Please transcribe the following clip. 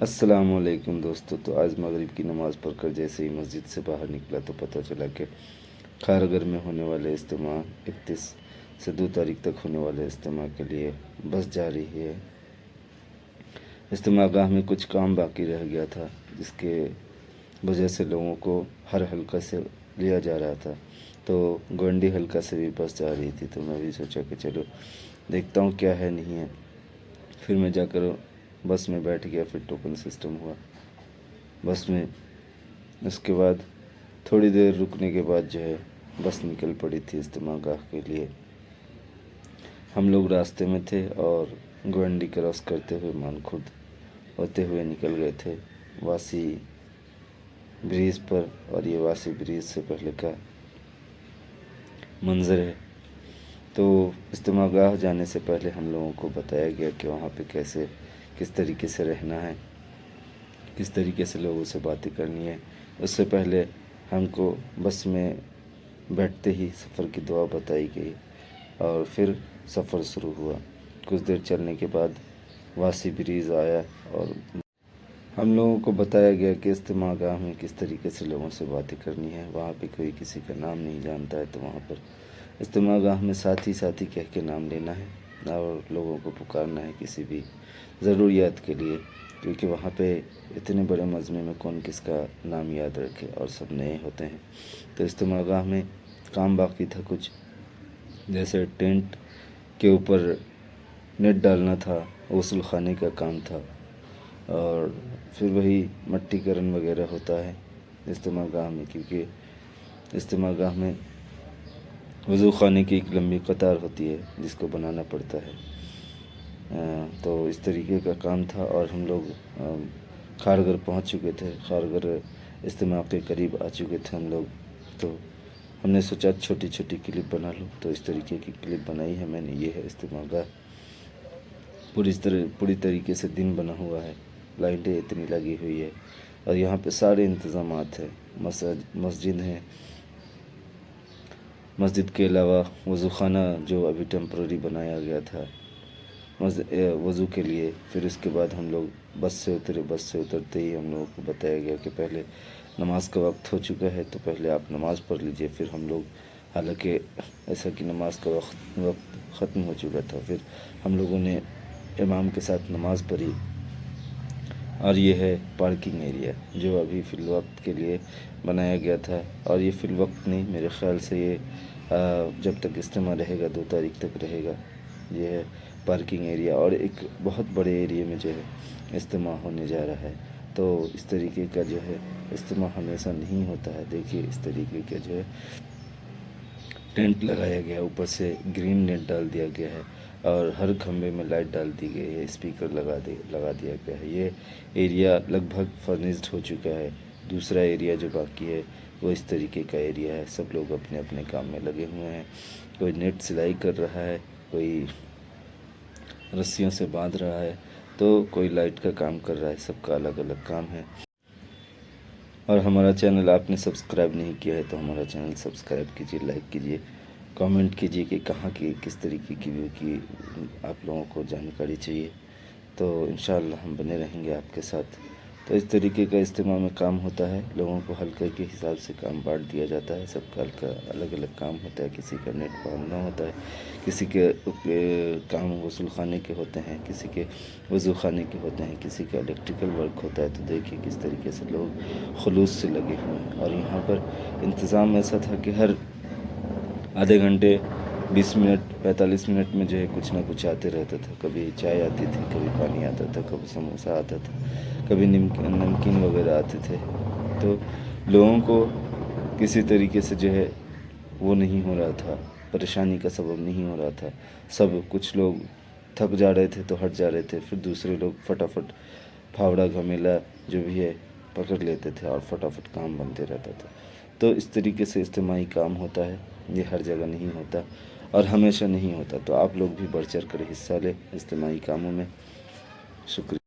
السلام علیکم دوستو، تو آج مغرب کی نماز پڑھ کر جیسے ہی مسجد سے باہر نکلا تو پتہ چلا کہ خارگر میں ہونے والے اجتماع 31 سے 2 تاریخ تک ہونے والے اجتماع کے لیے بس جا رہی ہے۔ اجتماع گاہ میں کچھ کام باقی رہ گیا تھا، جس کے وجہ سے لوگوں کو ہر حلقہ سے لیا جا رہا تھا، تو گونڈی حلقہ سے بھی بس جا رہی تھی، تو میں بھی سوچا کہ چلو دیکھتا ہوں کیا ہے نہیں ہے۔ پھر میں جا کر بس میں بیٹھ گیا، پھر ٹوکن سسٹم ہوا بس میں۔ اس کے بعد تھوڑی دیر رکنے کے بعد جو ہے بس نکل پڑی تھی اجتماع گاہ کے لیے۔ ہم لوگ راستے میں تھے اور گونڈی کراس کرتے ہوئے مانخرد ہوتے ہوئے نکل گئے تھے واسی بریج پر، اور یہ واسی بریج سے پہلے کا منظر ہے۔ تو اجتماع گاہ جانے سے پہلے ہم لوگوں کو بتایا گیا کہ وہاں پہ کس طریقے سے رہنا ہے، کس طریقے سے لوگوں سے باتیں کرنی ہے۔ اس سے پہلے ہم کو بس میں بیٹھتے ہی سفر کی دعا بتائی گئی اور پھر سفر شروع ہوا۔ کچھ دیر چلنے کے بعد واسی بریج آیا اور ہم لوگوں کو بتایا گیا کہ اجتماع گاہ میں کس طریقے سے لوگوں سے باتیں کرنی ہے۔ وہاں پہ کوئی کسی کا نام نہیں جانتا ہے، تو وہاں پر اجتماع گاہ میں ساتھی کہہ کے نام لینا ہے اور لوگوں کو پکارنا ہے کسی بھی ضروریات کے لیے، کیونکہ وہاں پہ اتنے بڑے مجمع میں کون کس کا نام یاد رکھے اور سب نئے ہوتے ہیں۔ تو اجتماع گاہ میں کام باقی تھا کچھ، جیسے ٹینٹ کے اوپر نیٹ ڈالنا تھا، غسل خانے کا کام تھا، اور پھر وہی مٹی کرن وغیرہ ہوتا ہے اجتماع گاہ میں، کیونکہ اجتماع گاہ میں وضو خانے کی ایک لمبی قطار ہوتی ہے جس کو بنانا پڑتا ہے۔ تو اس طریقے کا کام تھا، اور ہم لوگ خارگر پہنچ چکے تھے، خارگر اجتماع کے قریب آ چکے تھے ہم لوگ۔ تو ہم نے سوچا چھوٹی چھوٹی کلپ بنا لوں، تو اس طریقے کی کلپ بنائی ہے میں نے۔ یہ ہے اجتماع گاہ، پوری طریقے سے دن بنا ہوا ہے، لائٹیں اتنی لگی ہوئی ہے، اور یہاں پہ سارے انتظامات ہیں۔ مسجد ہے، مسجد کے علاوہ وضو خانہ جو ابھی ٹیمپرری بنایا گیا تھا وضو کے لیے۔ پھر اس کے بعد ہم لوگ بس سے اترے، بس سے اترتے ہی ہم لوگوں کو بتایا گیا کہ پہلے نماز کا وقت ہو چکا ہے، تو پہلے آپ نماز پڑھ لیجئے۔ پھر ہم لوگ، حالانکہ ایسا کہ نماز کا وقت ختم ہو چکا تھا، پھر ہم لوگوں نے امام کے ساتھ نماز پڑھی۔ اور یہ ہے پارکنگ ایریا جو ابھی فی الوقت کے لیے بنایا گیا تھا، اور یہ فی الوقت نہیں، میرے خیال سے یہ جب تک اجتماع رہے گا 2 تاریخ تک رہے گا۔ یہ ہے پارکنگ ایریا، اور ایک بہت بڑے ایریا میں جو ہے اجتماع ہونے جا رہا ہے۔ تو اس طریقے کا جو ہے اجتماع ہمیشہ نہیں ہوتا ہے۔ دیکھیے اس طریقے کا جو ہے ٹینٹ لگایا گیا، اوپر سے گرین نیٹ ڈال دیا گیا ہے، اور ہر کھمبے میں لائٹ ڈال دی گئی ہے، اسپیکر لگا دیا گیا ہے۔ یہ ایریا لگ بھگ فرنسڈ ہو چکا ہے۔ دوسرا ایریا جو باقی ہے وہ اس طریقے کا ایریا ہے، سب لوگ اپنے اپنے کام میں لگے ہوئے ہیں۔ کوئی نیٹ سلائی کر رہا ہے، کوئی رسیوں سے باندھ رہا ہے، تو کوئی لائٹ کا کام کر رہا ہے، سب کا الگ الگ کام ہے۔ اور ہمارا چینل آپ نے سبسکرائب نہیں کیا ہے تو ہمارا چینل سبسکرائب کیجیے، لائک کیجیے، کامنٹ کیجیے کہ کہاں کی کس طریقے کی ویو کی آپ لوگوں کو جانکاری چاہیے، تو انشاءاللہ ہم بنے رہیں گے آپ کے ساتھ۔ تو اس طریقے کا اجتماع میں کام ہوتا ہے، لوگوں کو حلقے کے حساب سے کام بانٹ دیا جاتا ہے، سب کا حلقہ الگ الگ کام ہوتا ہے۔ کسی کا نیٹ باندھنا ہوتا ہے، کسی کے کام غسل خانے کے ہوتے ہیں، کسی کے وضو خانے کے ہوتے ہیں، کسی کا الیکٹریکل ورک ہوتا ہے۔ تو دیکھیے کس طریقے سے لوگ خلوص سے لگے ہوئے ہیں، اور یہاں پر انتظام ایسا تھا کہ ہر آدھے گھنٹے 20 منٹ 45 منٹ میں جو ہے کچھ نہ کچھ آتے رہتا تھا۔ کبھی چائے آتی تھی، کبھی پانی آتا تھا، کبھی سموسہ آتا تھا، کبھی نمکین وغیرہ آتے تھے۔ تو لوگوں کو کسی طریقے سے جو ہے وہ نہیں ہو رہا تھا، پریشانی کا سبب نہیں ہو رہا تھا۔ کچھ لوگ تھک جا رہے تھے تو ہٹ جا رہے تھے، پھر دوسرے لوگ فٹافٹ پھاوڑا گھمیلا جو بھی ہے پکڑ لیتے تھے، اور فٹافٹ کام بنتے رہتا تھا۔ تو اس طریقے سے اجتماعی کام ہوتا ہے، یہ ہر جگہ نہیں ہوتا اور ہمیشہ نہیں ہوتا۔ تو آپ لوگ بھی بڑھ چڑھ کر حصہ لیں اجتماعی کاموں میں۔ شکریہ۔